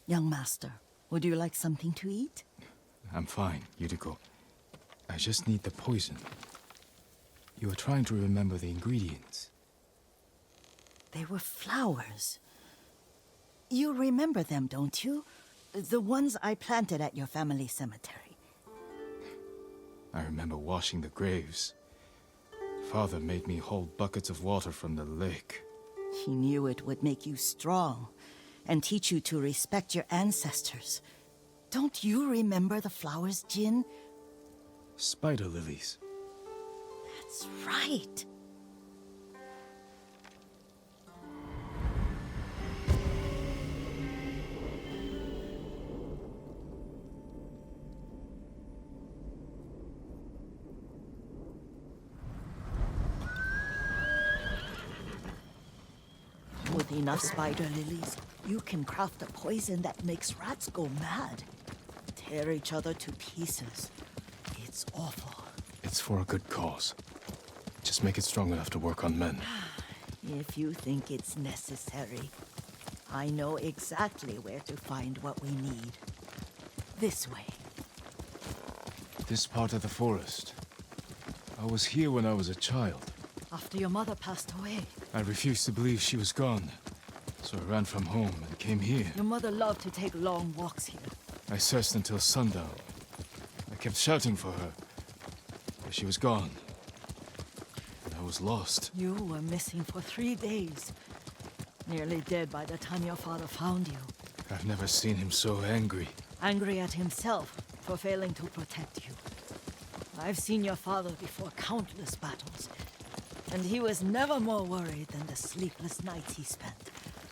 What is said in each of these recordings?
Young master, would you like something to eat? I'm fine, Yuriko. I just need the poison. You were trying to remember the ingredients. They were flowers. You remember them, don't you? The ones I planted at your family cemetery. I remember washing the graves. Father made me hold buckets of water from the lake. He knew it would make you strong and teach you to respect your ancestors. Don't you remember the flowers, Jin? Spider lilies. That's right. With enough spider lilies, you can craft a poison that makes rats go mad. Tear each other to pieces. It's awful. It's for a good cause. Just make it strong enough to work on men. If you think it's necessary, I know exactly where to find what we need. This way. This part of the forest. I was here when I was a child. After your mother passed away. I refused to believe she was gone. So I ran from home and came here. Your mother loved to take long walks here. I searched until sundown. I kept shouting for her. But she was gone. And I was lost. You were missing for 3 days. Nearly dead by the time your father found you. I've never seen him so angry. Angry at himself for failing to protect you. I've seen your father before countless battles. And he was never more worried than the sleepless nights he spent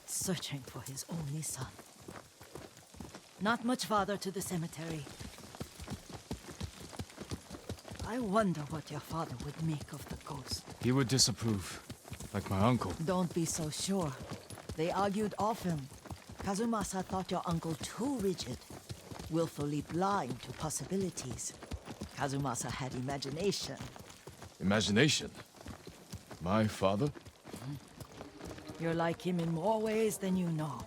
searching for his only son. Not much farther to the cemetery. I wonder what your father would make of the ghost. He would disapprove, like my uncle. Don't be so sure. They argued often. Kazumasa thought your uncle too rigid, willfully blind to possibilities. Kazumasa had imagination. Imagination? My father? You're like him in more ways than you know.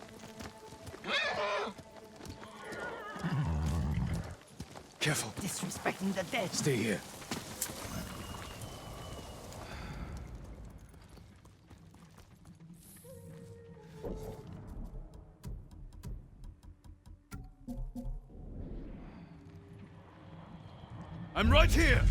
Careful. Disrespecting the dead. Stay here. I'm right here!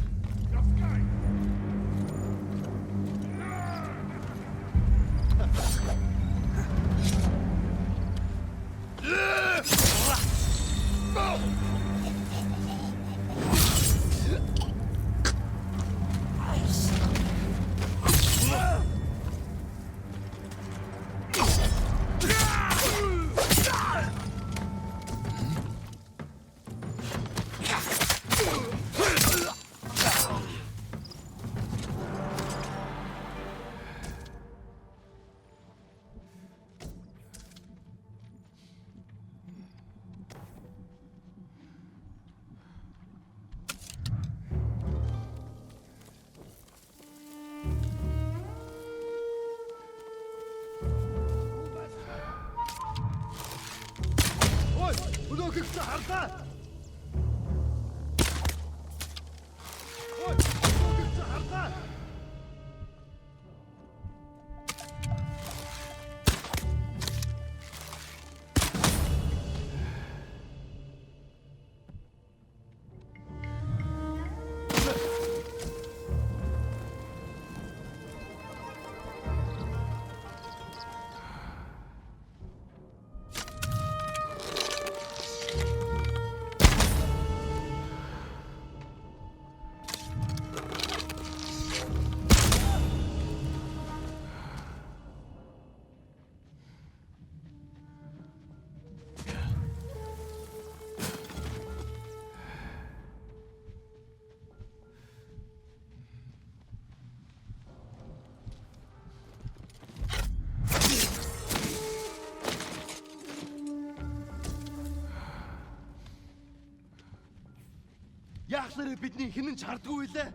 Яахлаараа бидний хинэн чардгүй лээ.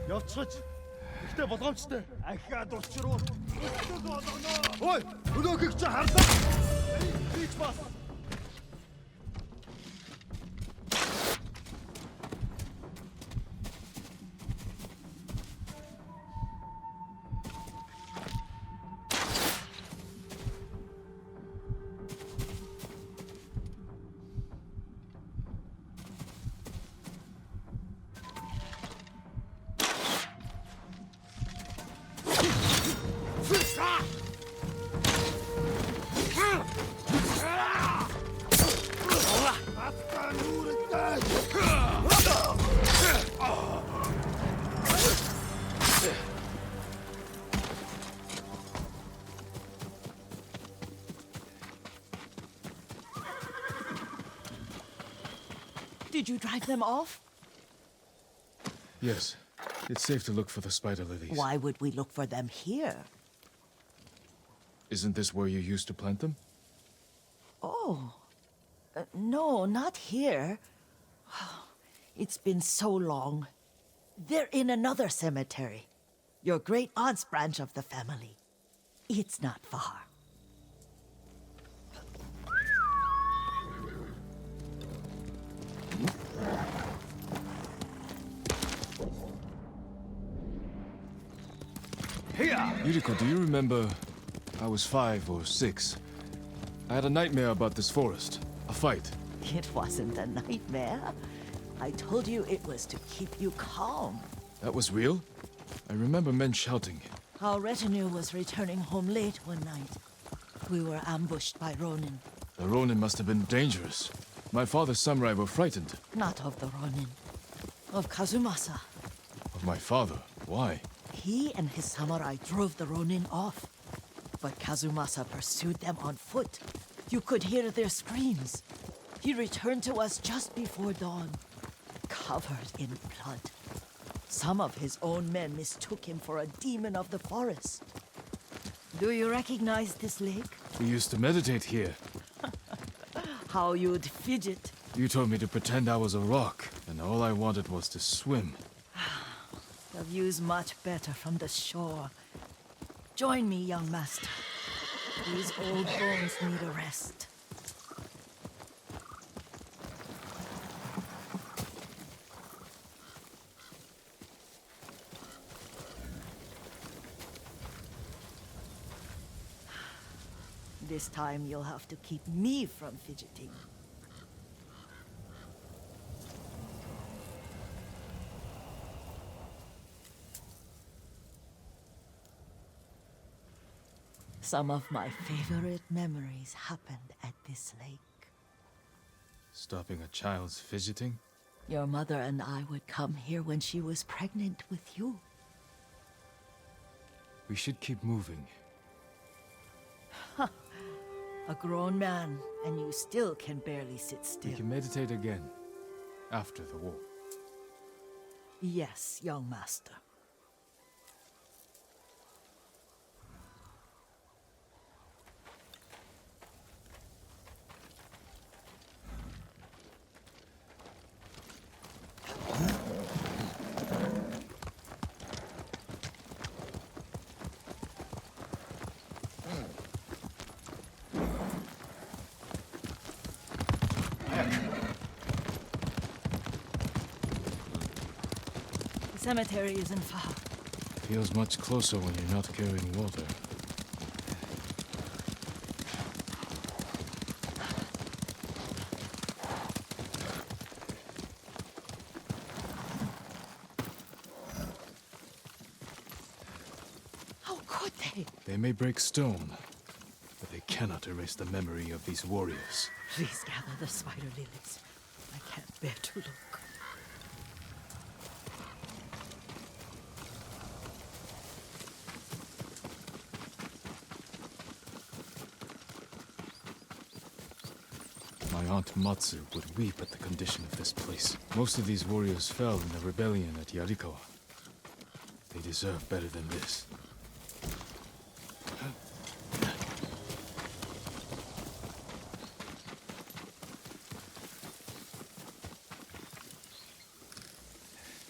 Явцгаж хэрэгтэй болгоомжтой. Ахаад учруу. Өстөг болгоно. Ой, өнөөхийг чи харлаа. Бич бас. Did you drive them off? Yes. It's safe to look for the spider lilies. Why would we look for them here? Isn't this where you used to plant them? Oh. No, not here. It's been so long. They're in another cemetery. Your great aunt's branch of the family. It's not far. Yuriko, do you remember? I was 5 or 6. I had a nightmare about this forest. A fight. It wasn't a nightmare. I told you it was to keep you calm. That was real? I remember men shouting. Our retinue was returning home late one night. We were ambushed by Ronin. The Ronin must have been dangerous. My father's samurai were frightened. Not of the Ronin. Of Kazumasa. Of my father? Why? He and his samurai drove the Ronin off. But Kazumasa pursued them on foot. You could hear their screams. He returned to us just before dawn, covered in blood. Some of his own men mistook him for a demon of the forest. Do you recognize this lake? We used to meditate here. How you'd fidget. You told me to pretend I was a rock, and all I wanted was to swim. The view's much better from the shore. Join me, young master. These old bones need a rest. This time you'll have to keep me from fidgeting. Some of my favorite memories happened at this lake. Stopping a child's fidgeting? Your mother and I would come here when she was pregnant with you. We should keep moving. A grown man, and you still can barely sit still. We can meditate again. After the war. Yes, young master. The cemetery isn't far. Feels much closer when you're not carrying water. How could they? They may break stone, but they cannot erase the memory of these warriors. Please gather the spider lilies. I can't bear to look. My aunt Matsu would weep at the condition of this place. Most of these warriors fell in the rebellion at Yarikawa. They deserve better than this.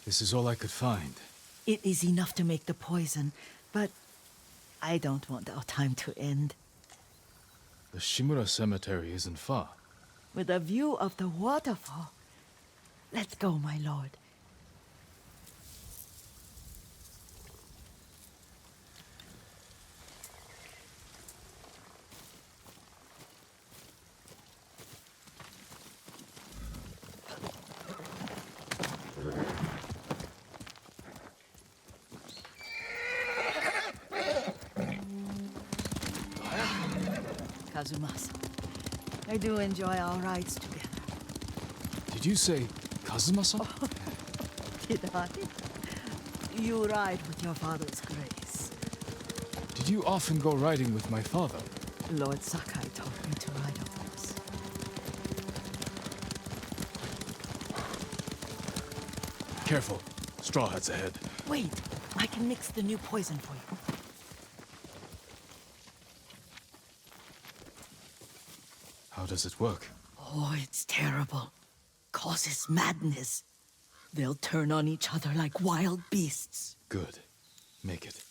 This is all I could find. It is enough to make the poison, but I don't want our time to end. The Shimura Cemetery isn't far. With a view of the waterfall. Let's go, my lord. Kazumasa, I do enjoy our rides together. Did you say Kazumasa? Inari, you ride with your father's grace. Did you often go riding with my father? Lord Sakai taught me to ride a horse. Careful. Straw Hat's ahead. Wait, I can mix the new poison for you. How does it work? Oh, it's terrible. Causes madness. They'll turn on each other like wild beasts. Good. Make it.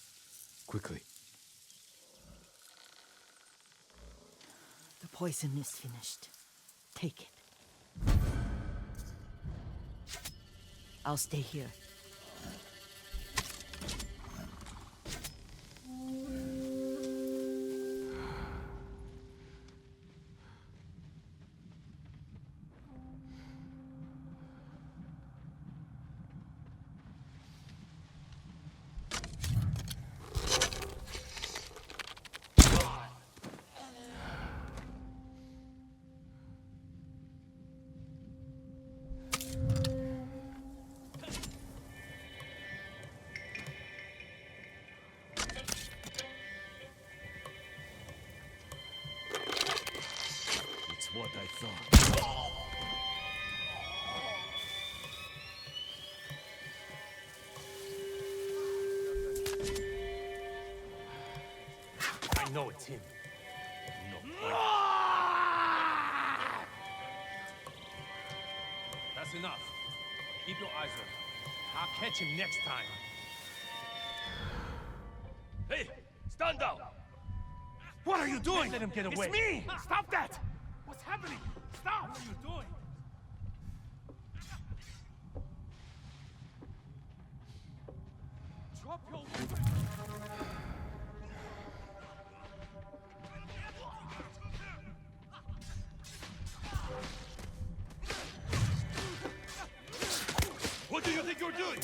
Quickly. The poison is finished. Take it. I'll stay here. What I thought. I know it's him. No. That's enough. Keep your eyes open. I'll catch him next time. Hey, stand down! What are you doing? Let him get away. It's me! Stop that! What's happening? Stop! What are you doing? Drop your weapon! What do you think you're doing?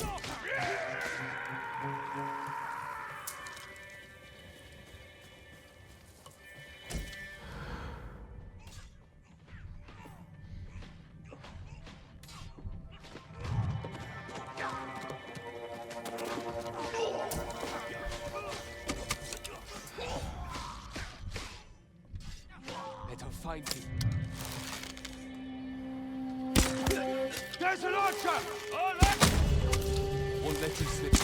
Find him. There's an archer! Won't let him slip.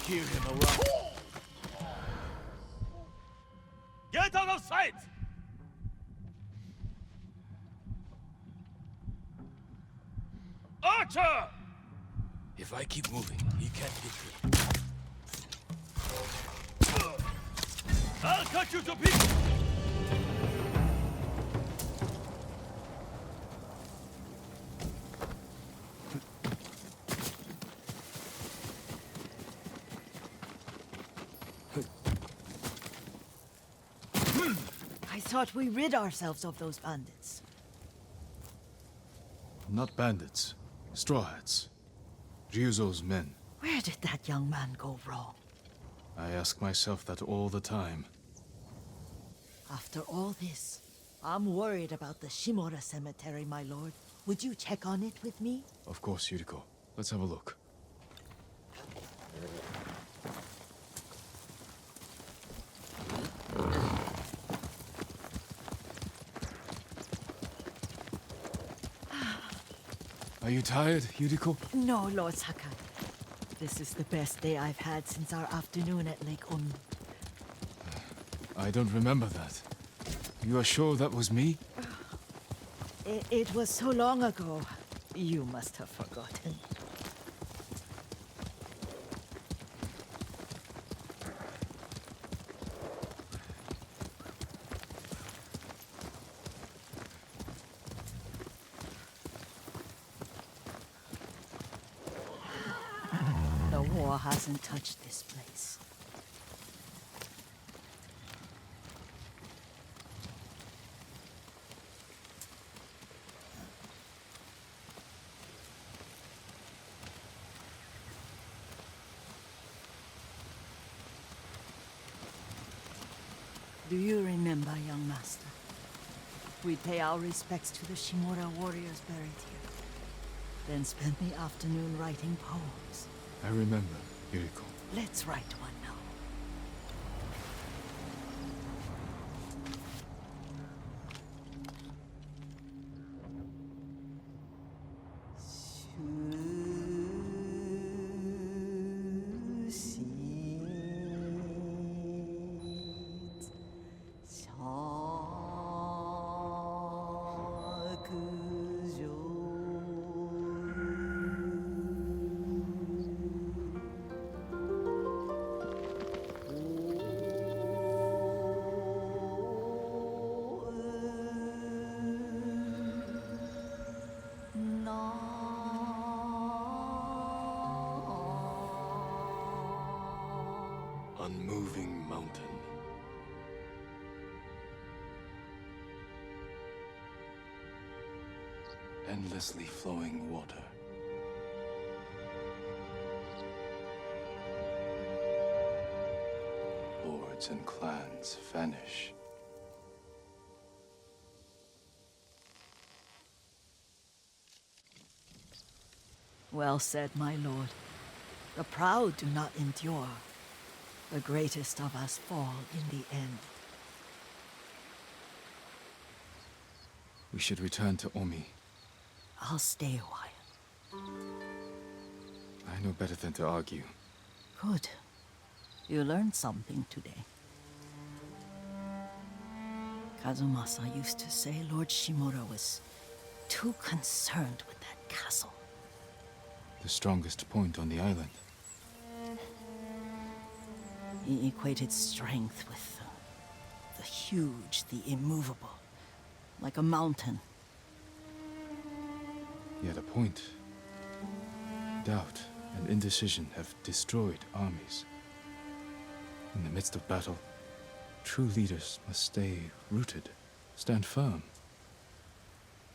Hear him around. Get out of sight! Archer! If I keep moving, he can't hit me. I'll cut you to pieces! I thought we rid ourselves of those bandits. Not bandits. Straw Hats. Ryuzo's men. Where did that young man go wrong? I ask myself that all the time. After all this, I'm worried about the Shimura cemetery, my lord. Would you check on it with me? Of course, Yuriko. Let's have a look. Are you tired, Yuriko? No, Lord Sakai. This is the best day I've had since our afternoon at Lake Onu. I don't remember that. You are sure that was me? It was so long ago. You must have forgotten. The war hasn't touched this place. Do you remember, young master? We pay our respects to the Shimura warriors buried here, then spend the afternoon writing poems. I remember, Yuriko. Let's write one now. Unmoving mountain. Endlessly flowing water. Lords and clans vanish. Well said, my lord. The proud do not endure. The greatest of us fall in the end. We should return to Omi. I'll stay a while. I know better than to argue. Good. You learned something today. Kazumasa used to say Lord Shimura was too concerned with that castle. The strongest point on the island. He equated strength with the huge, the immovable, like a mountain. Yet a point. Doubt and indecision have destroyed armies. In the midst of battle, true leaders must stay rooted, stand firm.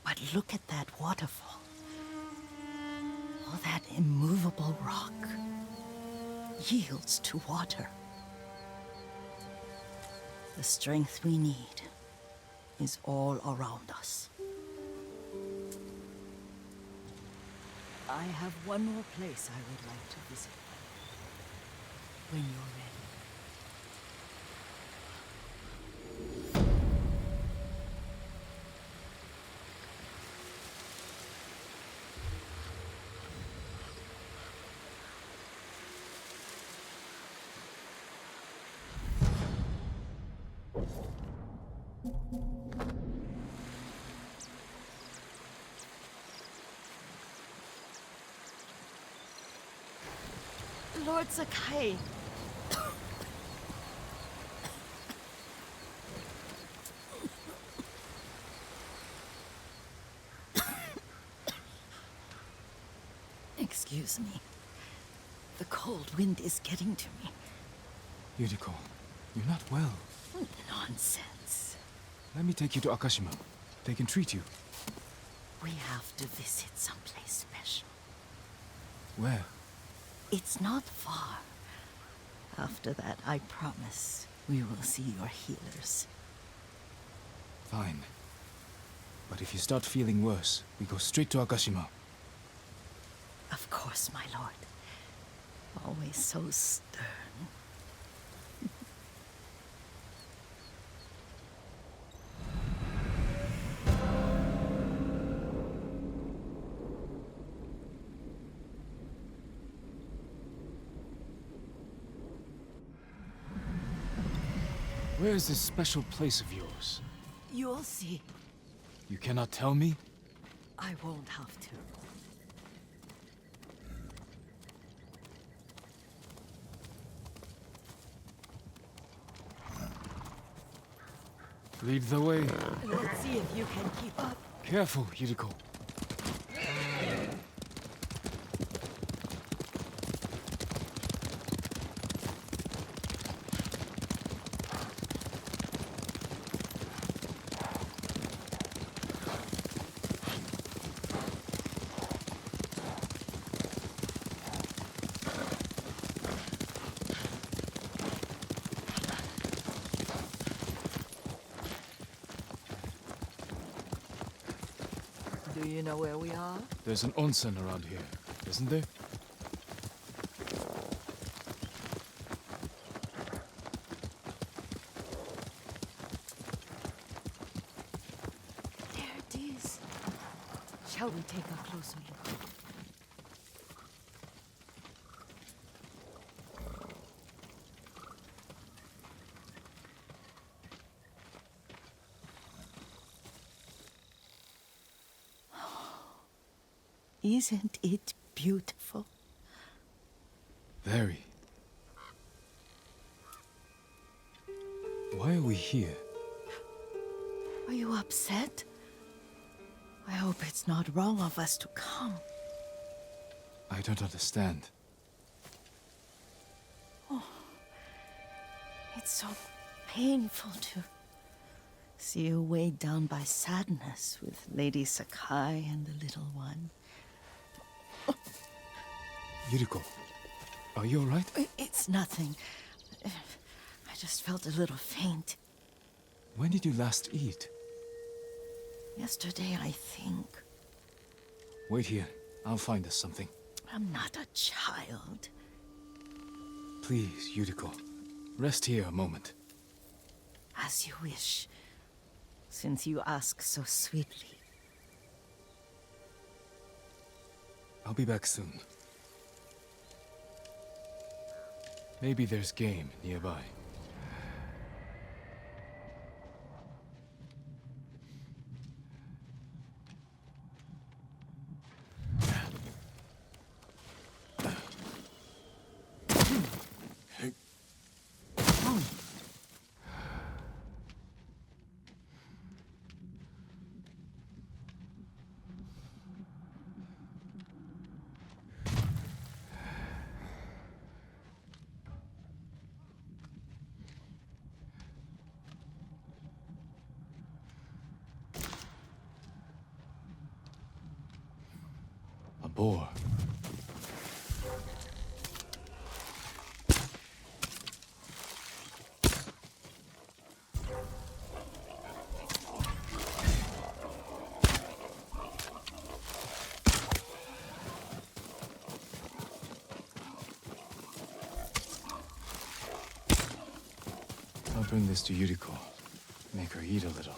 But look at that waterfall. All that immovable rock yields to water. The strength we need is all around us. I have one more place I would like to visit. When you're ready. Lord Sakai. Excuse me. The cold wind is getting to me. Yuriko, you're not well. Nonsense. Let me take you to Akashima. They can treat you. We have to visit someplace special. Where? It's not far. After that, I promise we will see your healers. Fine. But if you start feeling worse, we go straight to Akashima. Of course, my lord. Always so stern. Where is this special place of yours? You'll see. You cannot tell me? I won't have to. Lead the way. Let's see if you can keep up. Careful, Yuriko. Do you know where we are? There's an onsen around here, isn't there? There it is. Shall we take a closer look? Isn't it beautiful? Very. Why are we here? Are you upset? I hope it's not wrong of us to come. I don't understand. It's so painful to see you weighed down by sadness with Lady Sakai and the little one. Yuriko, are you alright? It's nothing. I just felt a little faint. When did you last eat? Yesterday, I think. Wait here. I'll find us something. I'm not a child. Please, Yuriko. Rest here a moment. As you wish, since you ask so sweetly. I'll be back soon. Maybe there's game nearby. A boar. I'll bring this to Yuriko. Make her eat a little.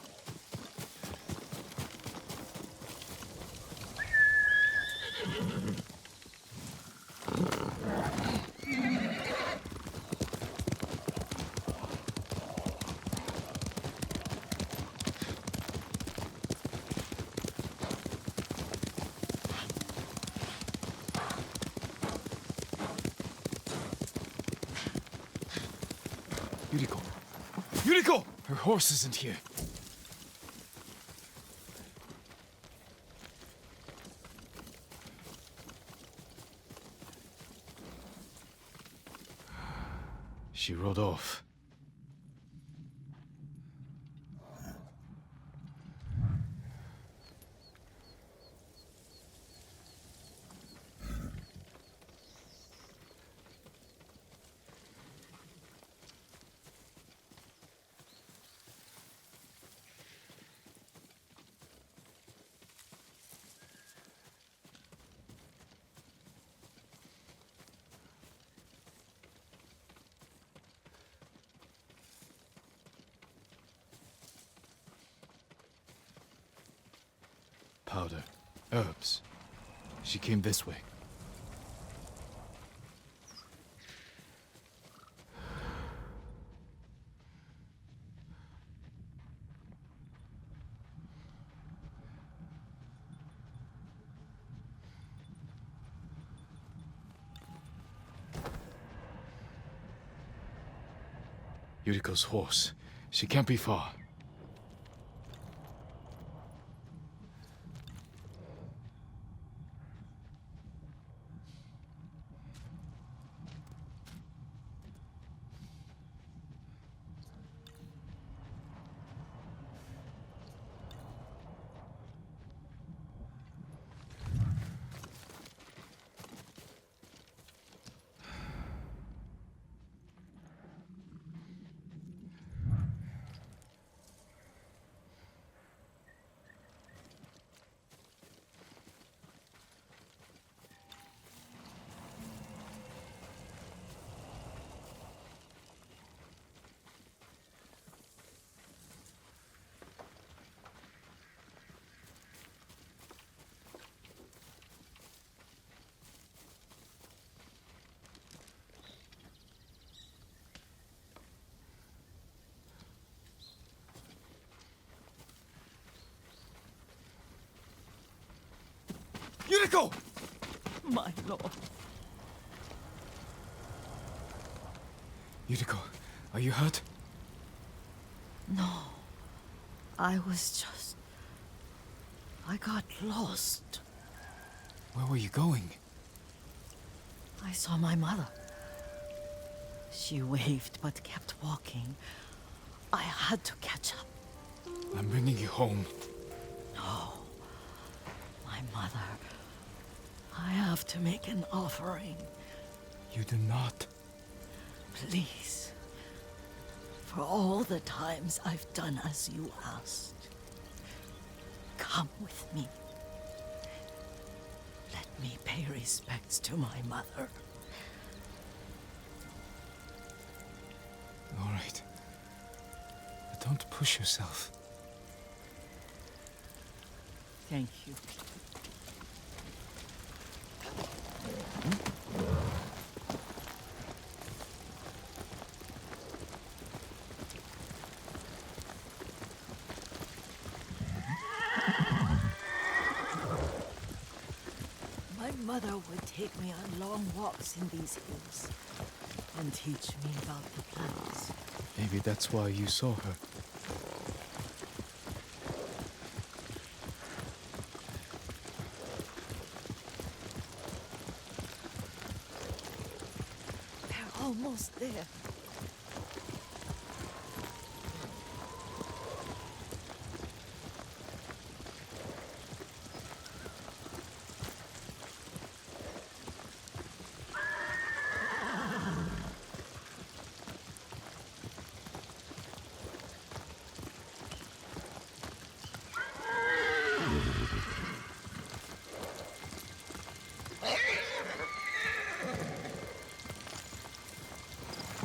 Yuriko! Yuriko! Her horse isn't here. She rode off. powder, herbs. She came this way. Yuriko's horse. She can't be far. Yuriko! My lord. Yuriko, are you hurt? No. I was just... I got lost. Where were you going? I saw my mother. She waved but kept walking. I had to catch up. I'm bringing you home. No. My mother... I have to make an offering. You do not. Please. For all the times I've done as you asked. Come with me. Let me pay respects to my mother. All right. But don't push yourself. Thank you. My mother would take me on long walks in these hills and teach me about the plants. Maybe that's why you saw her. They're almost there.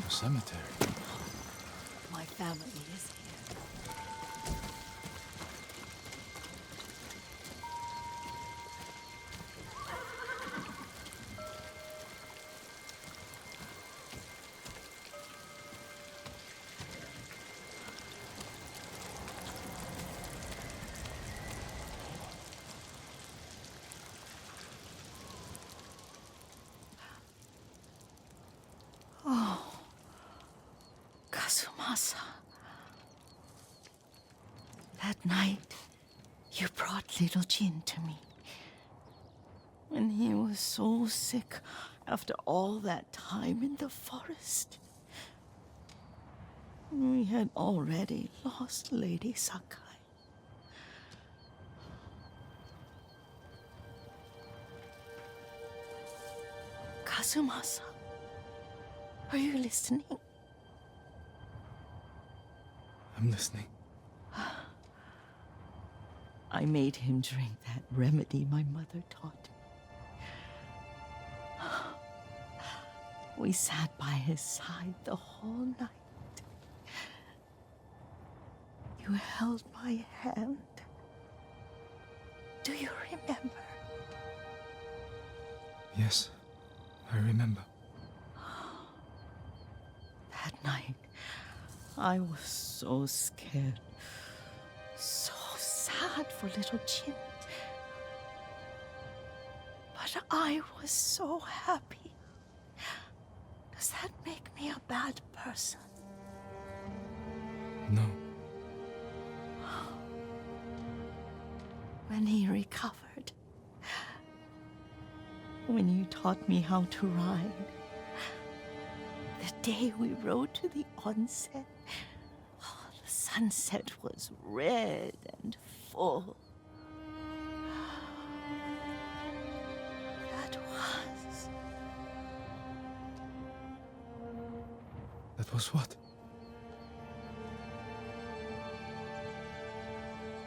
Cemetery. My family is here. Kazumasa. That night, you brought little Jin to me. When he was so sick after all that time in the forest. We had already lost Lady Sakai. Kazumasa, are you listening? I'm listening. I made him drink that remedy my mother taught me. We sat by his side the whole night. You held my hand. Do you remember? Yes, I remember. That night, I was so scared. So sad for little Jin. But I was so happy. Does that make me a bad person? No. When he recovered, when you taught me how to ride, the day we rode to the onsen, oh, the sunset was red and full. That was what?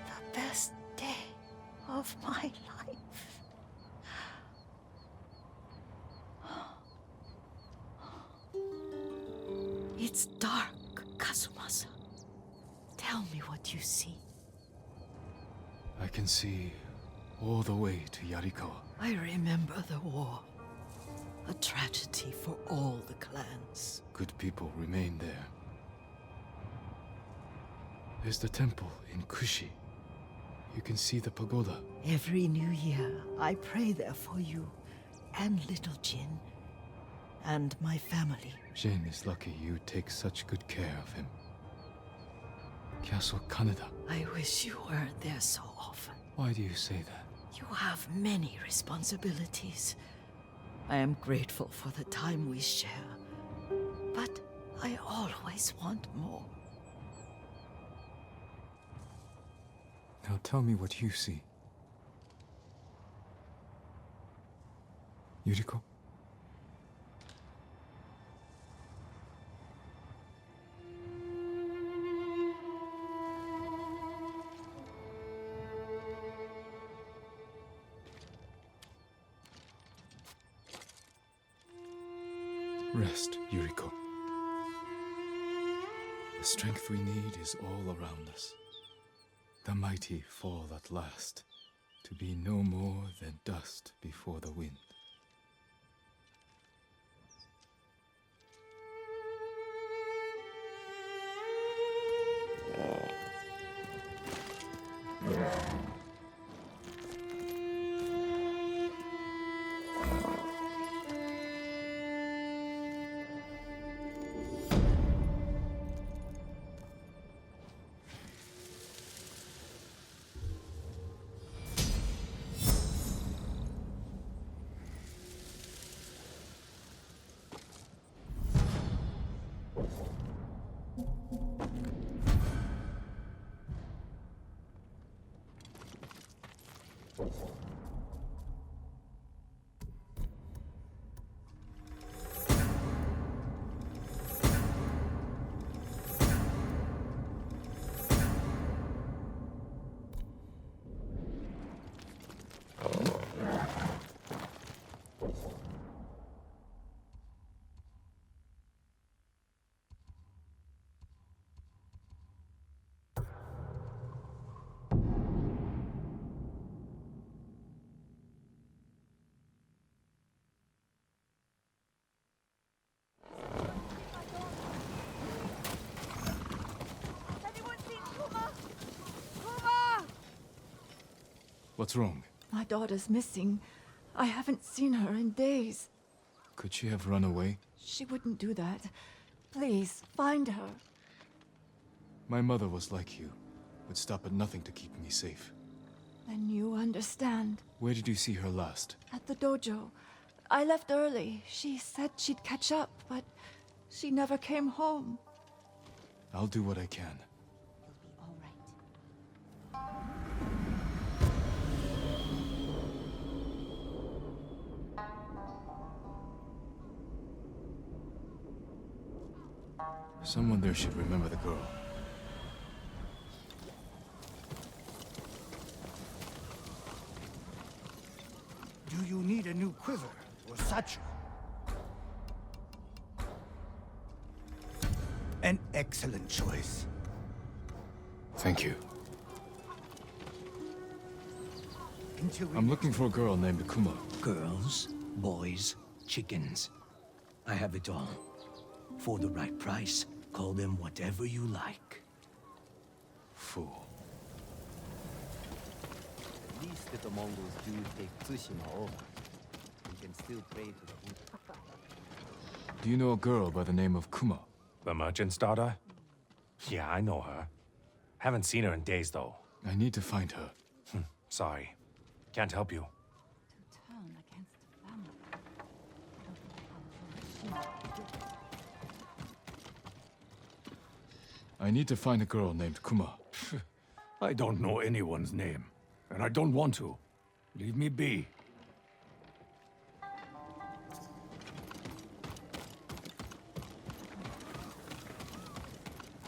The best day of my life. It's dark, Kazumasa. Tell me what you see. I can see all the way to Yarikawa. I remember the war. A tragedy for all the clans. Good people remain there. There's the temple in Kushi. You can see the pagoda. Every new year, I pray there for you and little Jin and my family. Jin is lucky you take such good care of him. Castle Kaneda. I wish you weren't there so often. Why do you say that? You have many responsibilities. I am grateful for the time we share, but I always want more. Now tell me what you see. Yuriko? Rest, Yuriko. The strength we need is all around us. The mighty fall at last, to be no more than dust before the wind. What's wrong? My daughter's missing. I haven't seen her in days. Could she have run away? She wouldn't do that. Please, find her. My mother was like you. Would stop at nothing to keep me safe. Then you understand. Where did you see her last? At the dojo. I left early. She said she'd catch up, but she never came home. I'll do what I can. Someone there should remember the girl. Do you need a new quiver or satchel? An excellent choice. until we... I'm looking for a girl named Kuma. Girls, boys, chickens. I have it all. For the right price, call them whatever you like. Fool. At least if the Mongols do take Tsushima over, we can still pray to the Buddha. Do you know a girl by the name of Kuma? The merchant's daughter? Yeah, I know her. Haven't seen her in days, though. I need to find her. Sorry. Can't help you. To turn against the family. I don't know how I need to find a girl named Kuma. I don't know anyone's name, and I don't want to. Leave me be.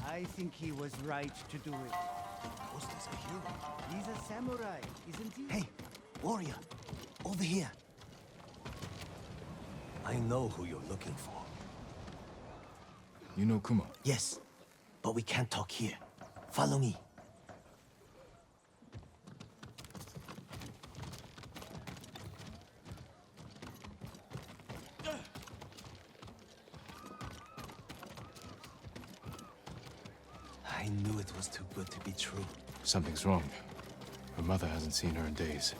I think he was right to do it. Ghost is a hero. He's a samurai, isn't he? Hey, warrior, over here. I know who you're looking for. You know Kuma? Yes, but we can't talk here. Follow me. I knew it was too good to be true. Something's wrong. Her mother hasn't seen her in days.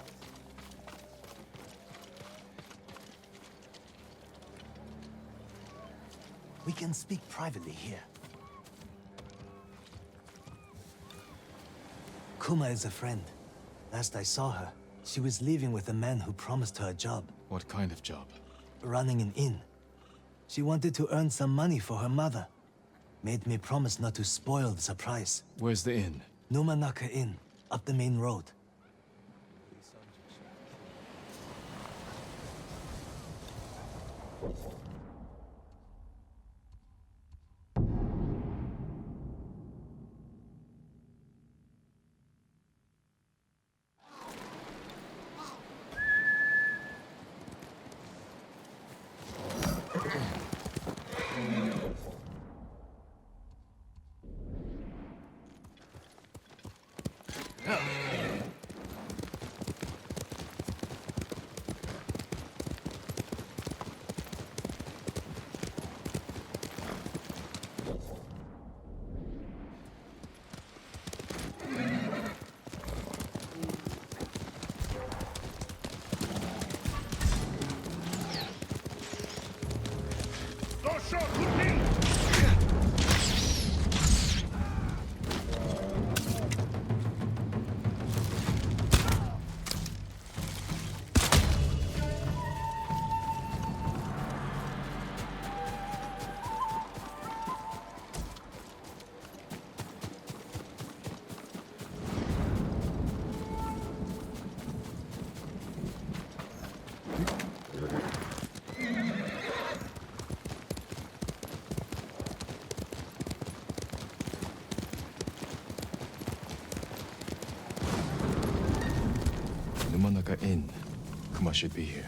We can speak privately here. Kuma is a friend. Last I saw her, she was leaving with a man who promised her a job. What kind of job? Running an inn. She wanted to earn some money for her mother. Made me promise not to spoil the surprise. Where's the inn? Numanaka Inn, up the main road. Numanaka Inn. Kuma should be here.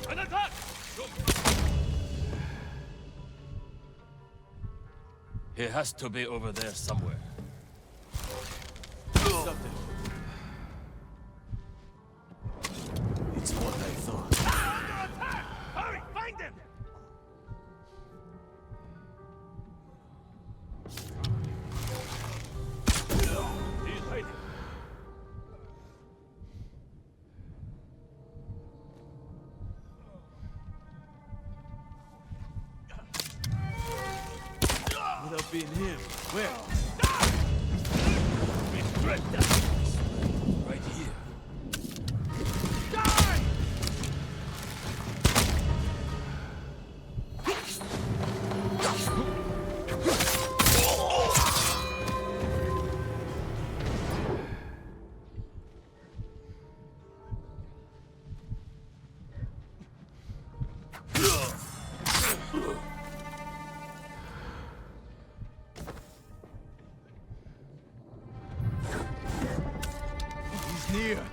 An attack! He has to be over there somewhere. It's what I thought. Under attack! Hurry, find him! He's hiding. Without being him, where? We dread that. Right here. Die! near.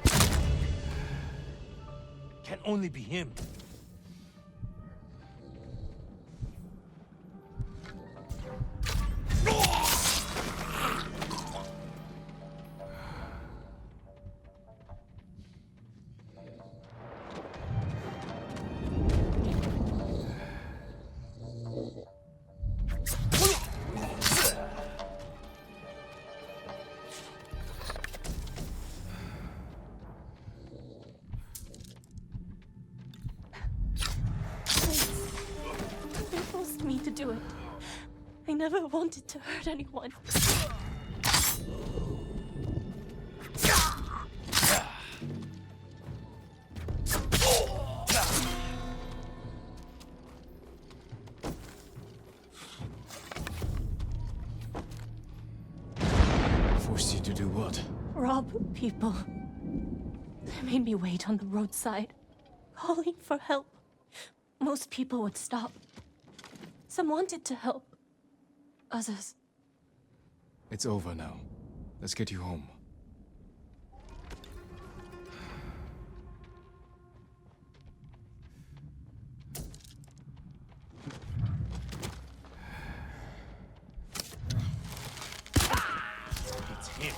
Can only be him. They forced me to do it. I never wanted to hurt anyone. Forced you to do what? Rob people. They made me wait on the roadside, calling for help. Most people would stop. Some wanted to help. Others. It's over now. Let's get you home. It's him.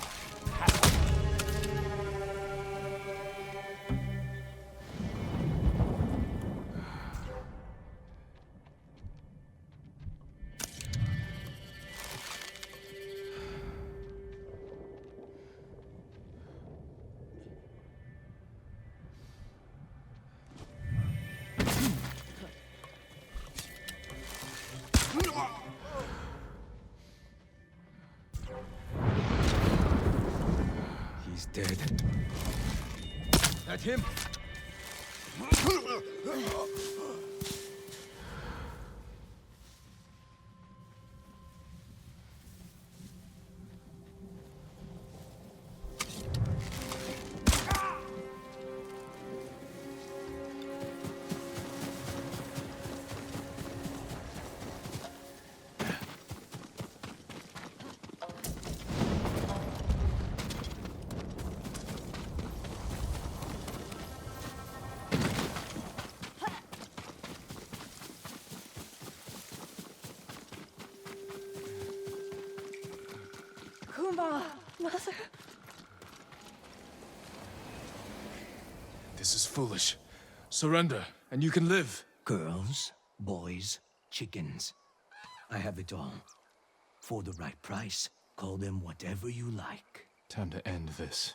He's dead. That him? Mother. This is foolish. Surrender, and you can live. Girls, boys, chickens. I have it all. For the right price, call them whatever you like. Time to end this.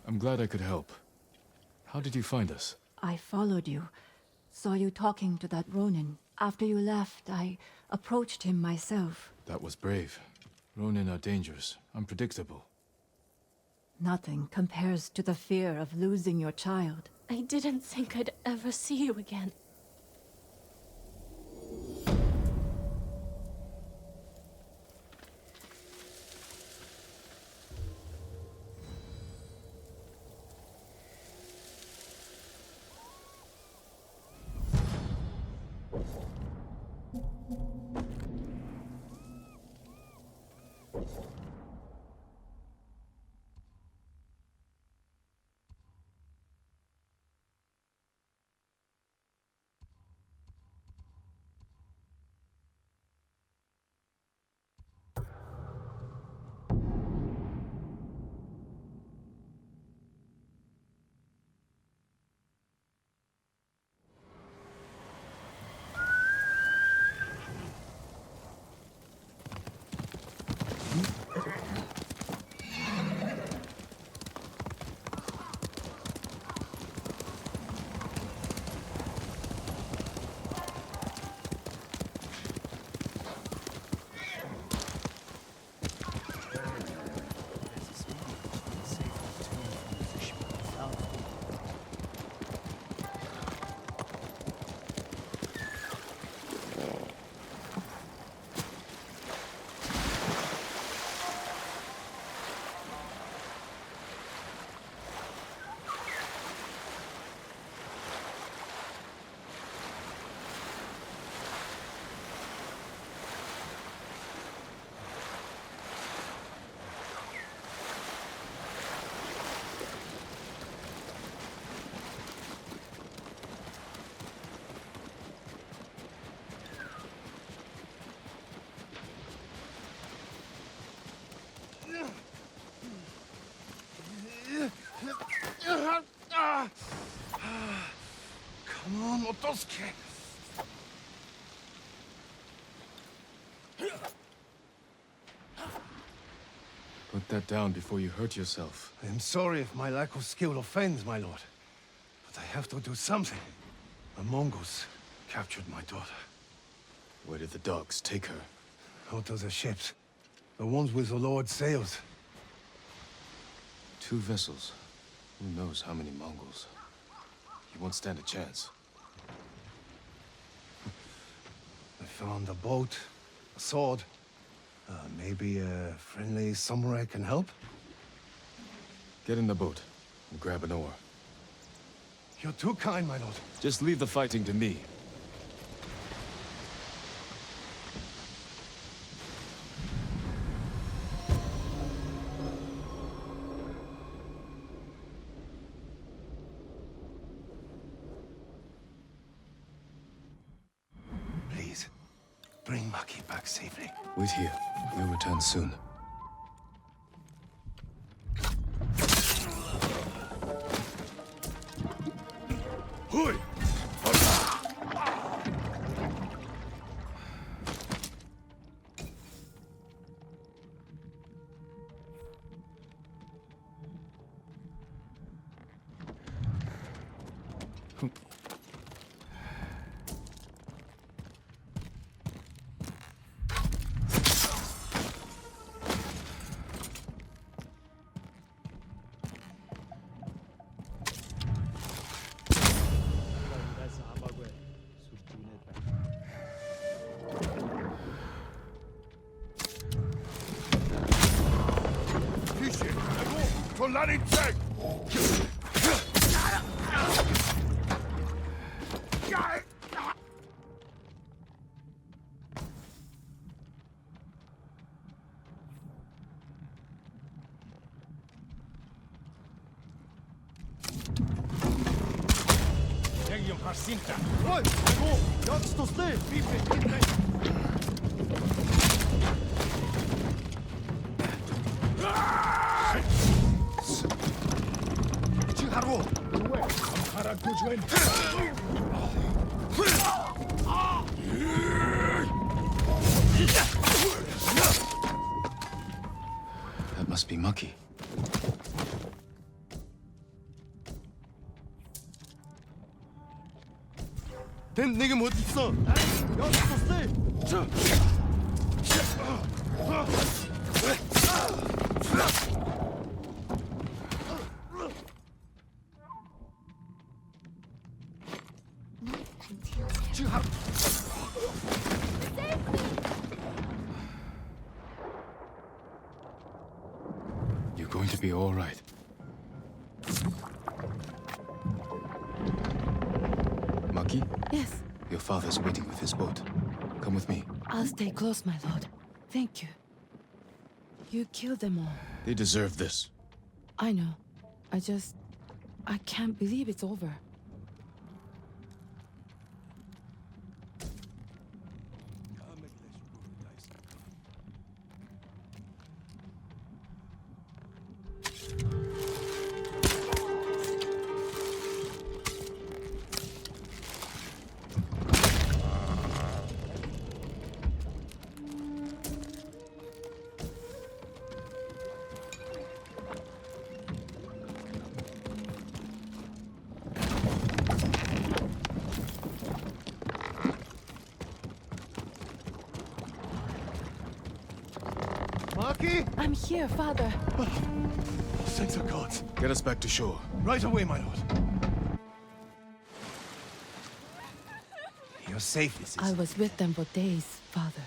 I'm glad I could help. How did you find us? I followed you. Saw you talking to that Ronin. After you left, I approached him myself. That was brave. Ronin are dangerous, unpredictable. Nothing compares to the fear of losing your child. I didn't think I'd ever see you again. Come on, Otosuke. Put that down before you hurt yourself. I am sorry if my lack of skill offends, my lord. But I have to do something. The Mongols captured my daughter. Where did the dogs take her? Out of the ships. The ones with the Lord's sails. 2 vessels. Who knows how many Mongols? You won't stand a chance. I found a boat, a sword. Maybe a friendly samurai can help? Get in the boat and grab an oar. You're too kind, my lord. Just leave the fighting to me. Please, bring Maki back safely. Wait here. We'll return soon. Hui! That must be Maki. 된 내게 못 있어. You're going to be all right. Maki? Yes, Your father's waiting with his boat. Come with me. I'll stay close, my lord. Thank you. You killed them all. They deserve this. I know. I can't believe it's over. Maki? I'm here, father. Thanks the gods. Get us back to shore. Right away, my lord. You're safe. I was with them for days, father.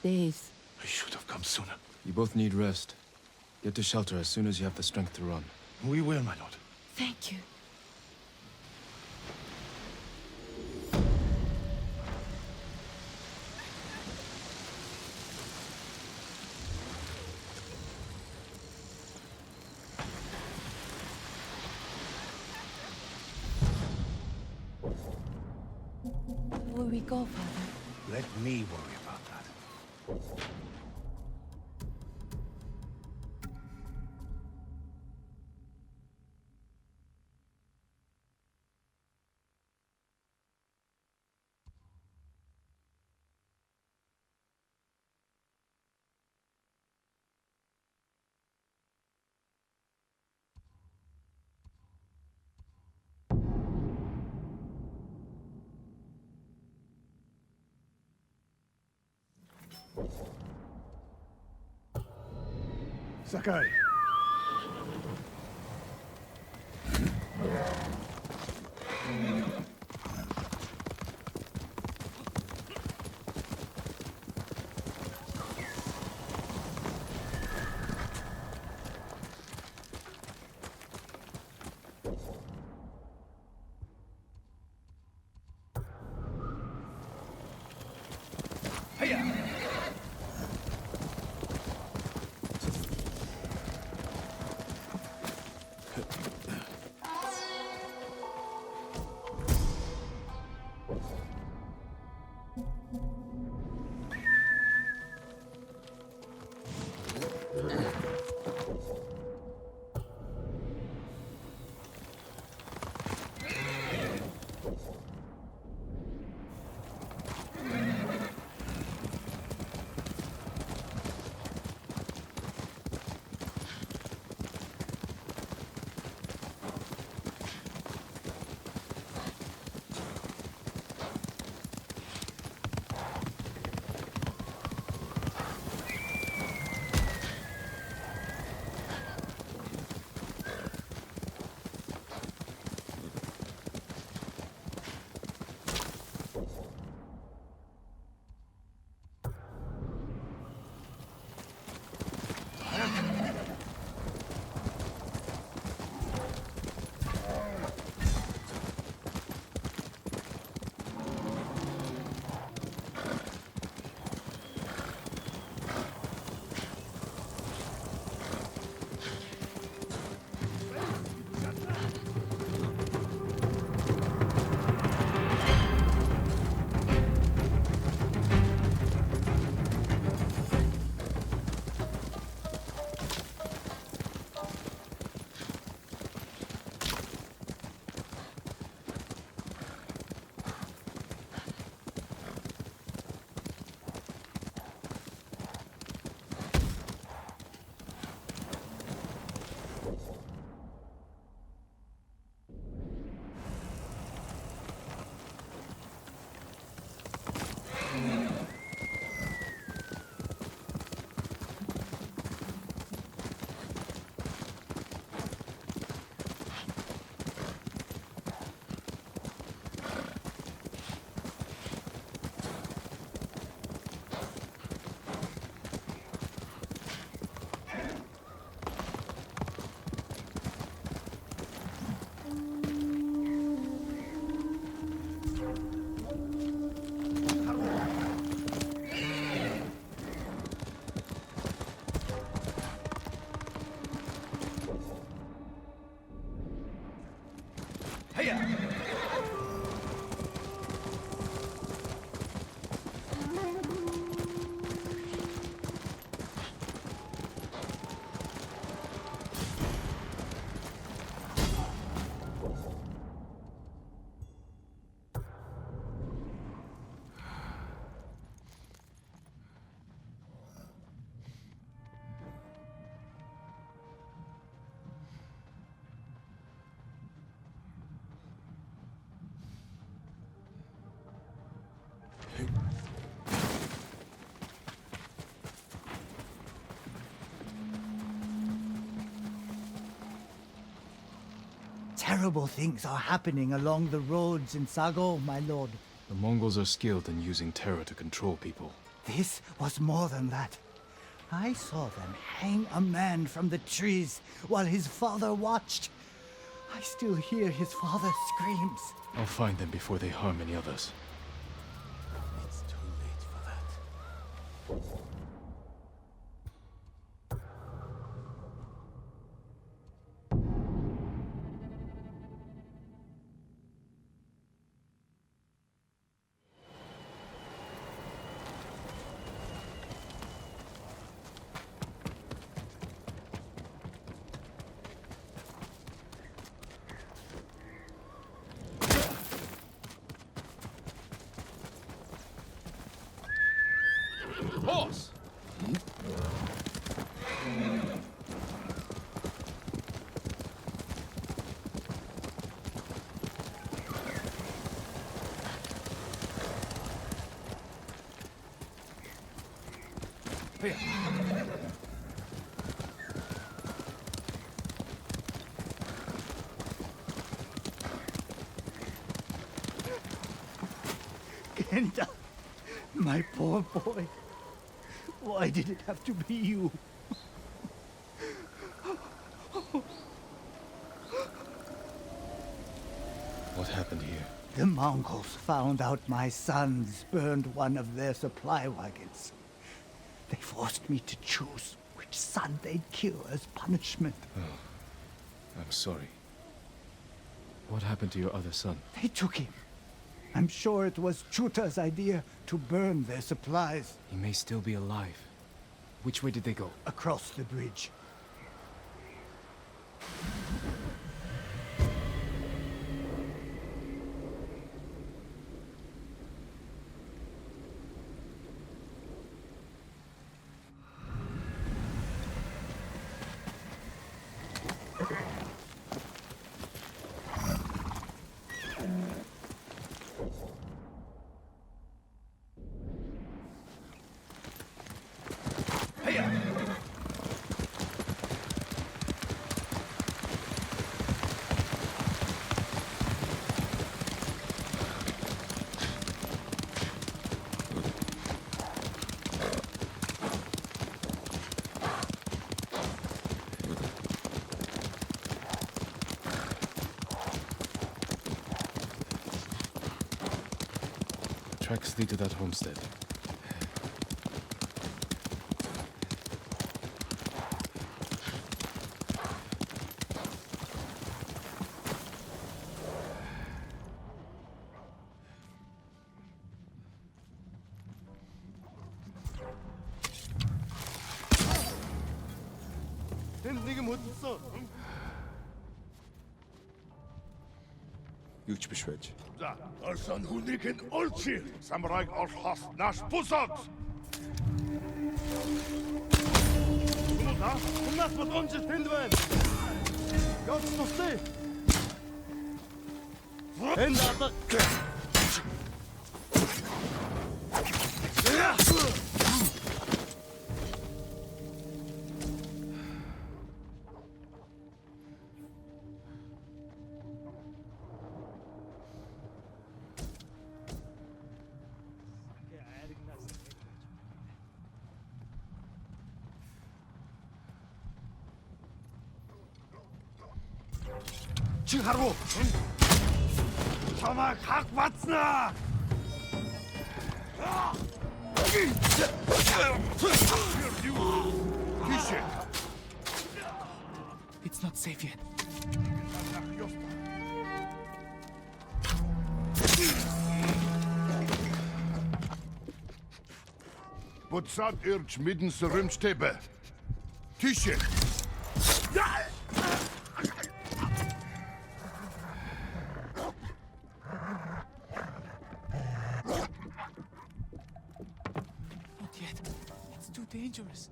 Days. I should have come sooner. You both need rest. Get to shelter as soon as you have the strength to run. We will, my lord. Thank you. Will we go, father? Let me worry about that. Sakai. Terrible things are happening along the roads in Sago, my lord. The Mongols are skilled in using terror to control people. This was more than that. I saw them hang a man from the trees while his father watched. I still hear his father's screams. I'll find them before they harm any others. It's too late for that. Kenta, my poor boy. Why did it have to be you? What happened here? The Mongols found out my sons burned one of their supply wagons. They forced me to choose which son they'd kill as punishment. I'm sorry. What happened to your other son? They took him. I'm sure it was Chuta's idea to burn their supplies. He may still be alive. Which way did they go? Across the bridge. Tracks lead to that homestead. Юуч биш байж. За, орсон хүнийг нь олчих. Самурайг олохоос нааш бусаад. Хүмүүс болгоомж тэнд байна. Яц тустай. Энд атаг. Чи харав уу? Чамайг хаг бацнаа. It's not safe yet. Буцаад ирж мэдэн сөрөмжтэйбэ. Тийшээ. Not yet. It's too dangerous.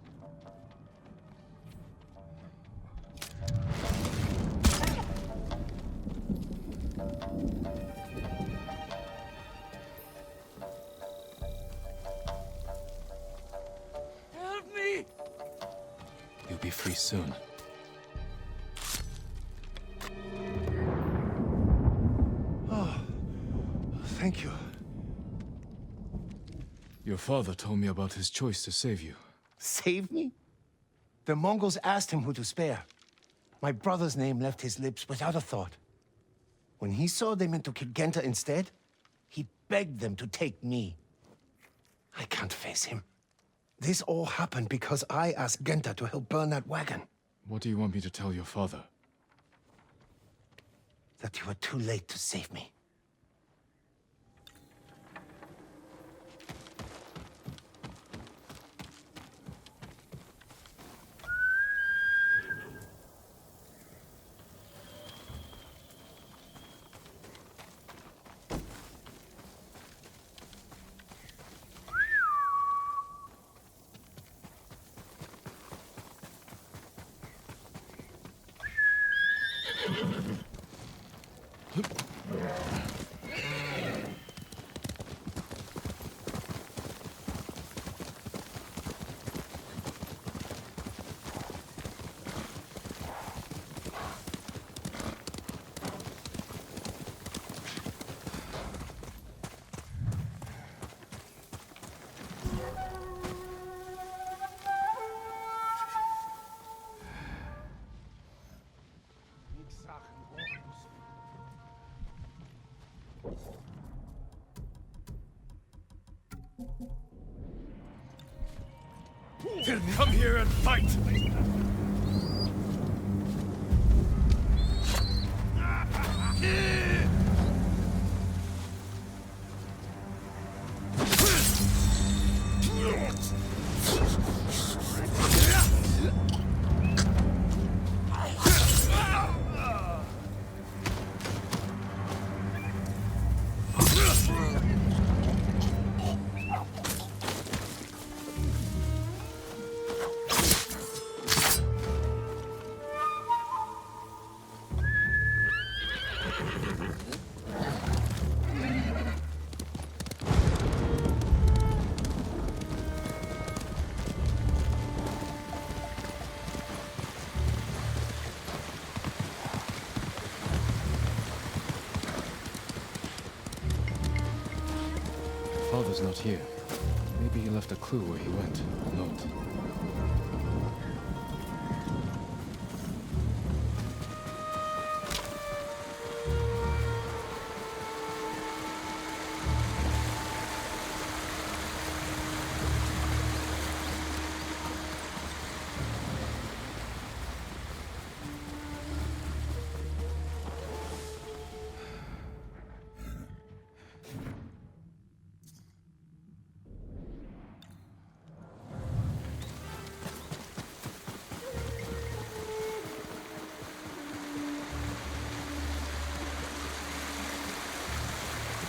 Help me! You'll be free soon. Thank you. Your father told me about his choice to save you. Save me? The Mongols asked him who to spare. My brother's name left his lips without a thought. When he saw they meant to kill Genta instead, he begged them to take me. I can't face him. This all happened because I asked Genta to help burn that wagon. What do you want me to tell your father? That you were too late to save me. Come here and fight! Father's not here. Maybe he left a clue where he went. A note.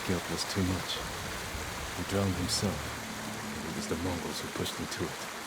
Guilt was too much. He drowned himself, and it was the Mongols who pushed him to it.